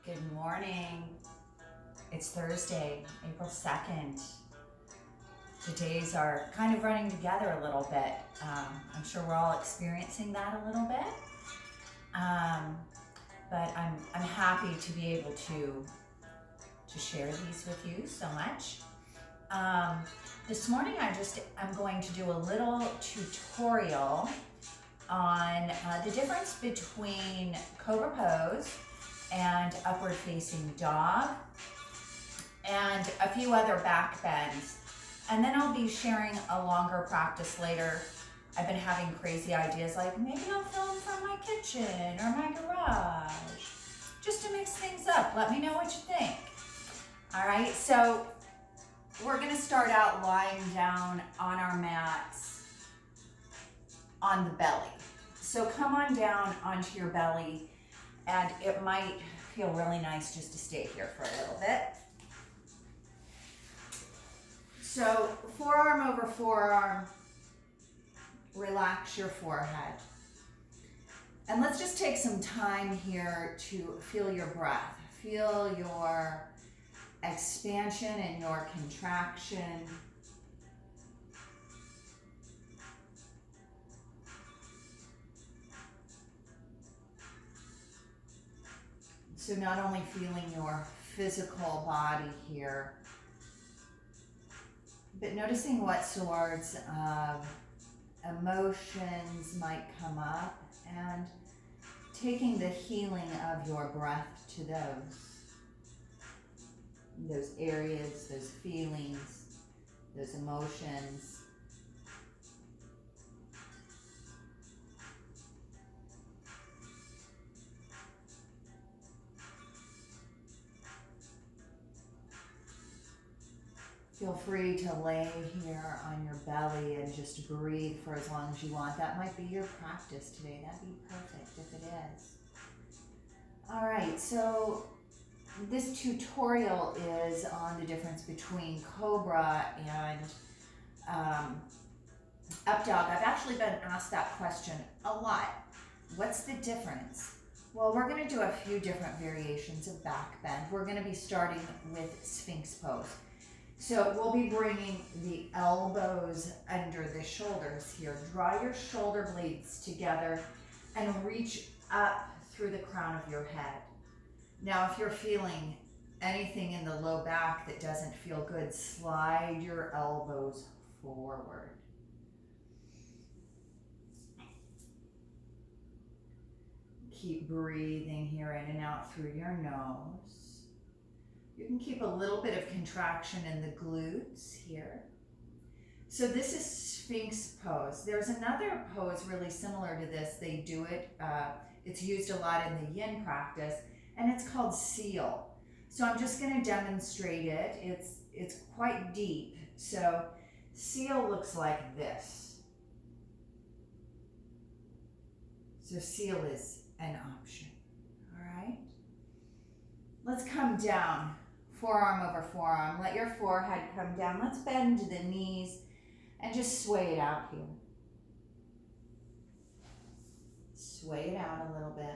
Good morning. It's Thursday, April 2nd. The days are kind of running together a little bit. I'm sure we're all experiencing that a little bit. But I'm happy to be able to share these with you so much. This morning I'm going to do a little tutorial on the difference between Cobra pose and upward facing dog and a few other back bends. And then I'll be sharing a longer practice later. I've been having crazy ideas like maybe I'll film from my kitchen or my garage, just to mix things up. Let me know what you think. All right, so we're gonna start out lying down on our mats on the belly. So come on down onto your belly, and it might feel really nice just to stay here for a little bit. So forearm over forearm, relax your forehead. And let's just take some time here to feel your breath. Feel your expansion and your contraction. So not only feeling your physical body here, but noticing what sorts of emotions might come up and taking the healing of your breath to those areas, those feelings, those emotions. Feel free to lay here on your belly and just breathe for as long as you want. That might be your practice today. That'd be perfect if it is. All right, so this tutorial is on the difference between Cobra and Updog. I've actually been asked that question a lot. What's the difference? Well, we're going to do a few different variations of back bend. We're going to be starting with Sphinx pose. So we'll be bringing the elbows under the shoulders here. Draw your shoulder blades together and reach up through the crown of your head. Now, if you're feeling anything in the low back that doesn't feel good, slide your elbows forward. Keep breathing here in and out through your nose. You can keep a little bit of contraction in the glutes here. So this is Sphinx pose. There's another pose really similar to this. They do it, it's used a lot in the yin practice, and it's called seal. So I'm just going to demonstrate it. It's quite deep. So seal looks like this. So seal is an option. All right. Let's come down, forearm over forearm. Let your forehead come down. Let's bend the knees and just sway it out here. Sway it out a little bit.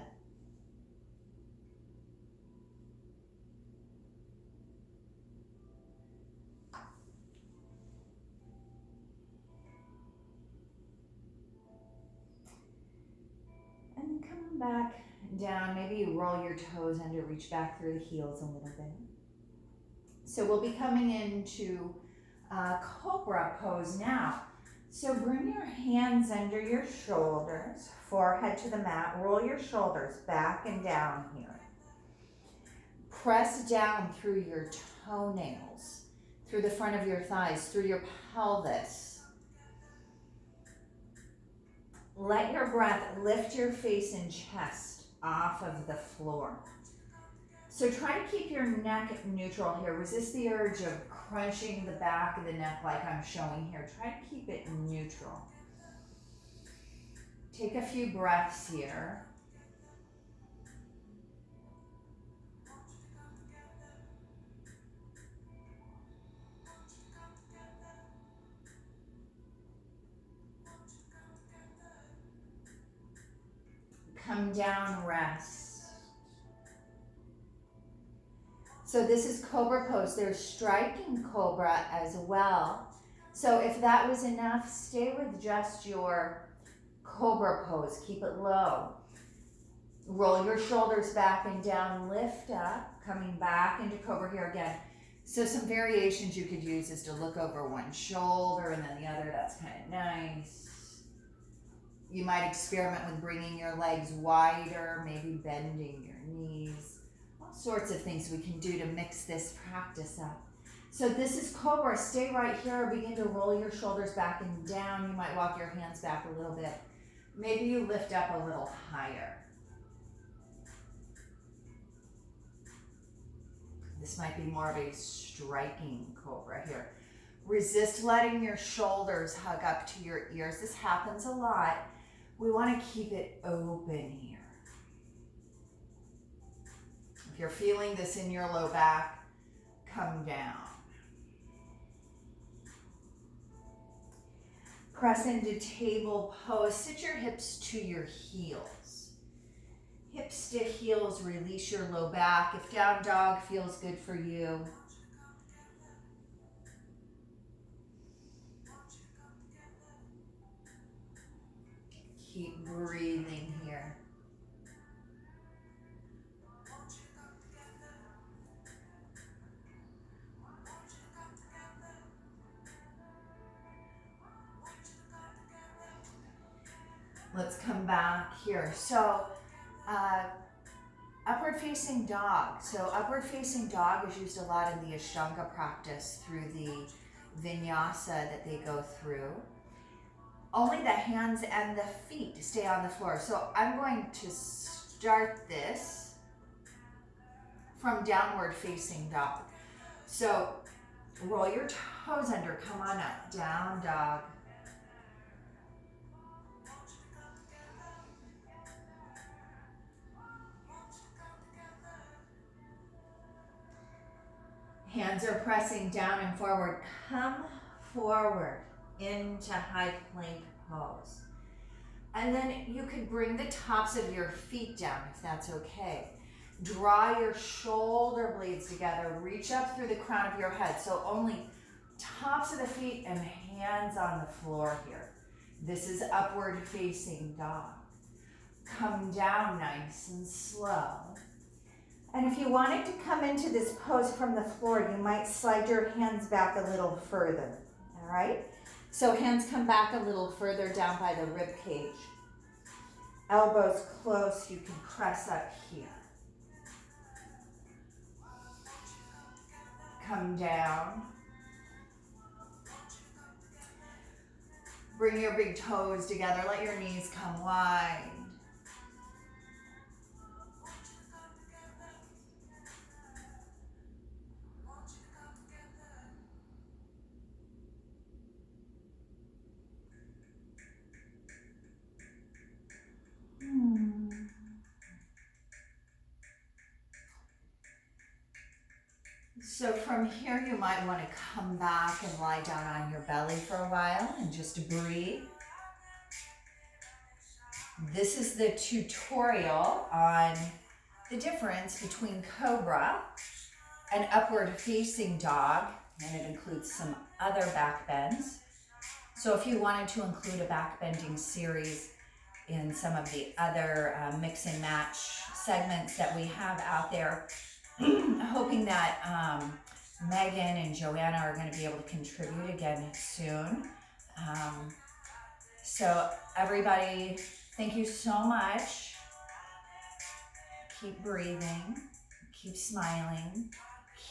And come back down. Maybe you roll your toes under, reach back through the heels a little bit. So we'll be coming into Cobra pose now. So bring your hands under your shoulders, forehead to the mat, roll your shoulders back and down here. Press down through your toenails, through the front of your thighs, through your pelvis. Let your breath lift your face and chest off of the floor. So try to keep your neck neutral here. Resist the urge of crunching the back of the neck like I'm showing here. Try to keep it neutral. Take a few breaths here. Come down, rest. So this is Cobra pose. There's striking Cobra as well. So if that was enough, stay with just your Cobra pose. Keep it low. Roll your shoulders back and down, lift up, coming back into Cobra here again. So some variations you could use is to look over one shoulder and then the other. That's kind of nice. You might experiment with bringing your legs wider, maybe bending your knees. All sorts of things we can do to mix this practice up. So this is Cobra. Stay right here. Begin to roll your shoulders back and down. You might walk your hands back a little bit. Maybe you lift up a little higher. This might be more of a striking Cobra here. Resist letting your shoulders hug up to your ears. This happens a lot. We want to keep it open here. If you're feeling this in your low back, come down. Press into table pose. Sit your hips to your heels. Hips to heels, release your low back. If down dog feels good for you. Keep breathing here. Let's come back here. So, upward facing dog. So upward facing dog is used a lot in the Ashtanga practice through the vinyasa that they go through. Only the hands and the feet stay on the floor. So I'm going to start this from downward facing dog. So roll your toes under, come on up, down dog. Hands are pressing down and forward. Come forward into high plank pose. And then you could bring the tops of your feet down if that's okay. Draw your shoulder blades together. Reach up through the crown of your head. So only tops of the feet and hands on the floor here. This is upward facing dog. Come down nice and slow. And if you wanted to come into this pose from the floor, you might slide your hands back a little further, all right? So hands come back a little further down by the rib cage. Elbows close, you can press up here. Come down. Bring your big toes together, let your knees come wide. So from here, you might want to come back and lie down on your belly for a while and just breathe. This is the tutorial on the difference between Cobra and upward facing dog, and it includes some other back bends. So if you wanted to include a back bending series in some of the other mix and match segments that we have out there, hoping that Megan and Joanna are going to be able to contribute again soon. So everybody, thank you so much. Keep breathing, keep smiling,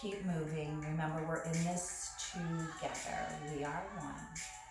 keep moving. Remember, we're in this together. We are one.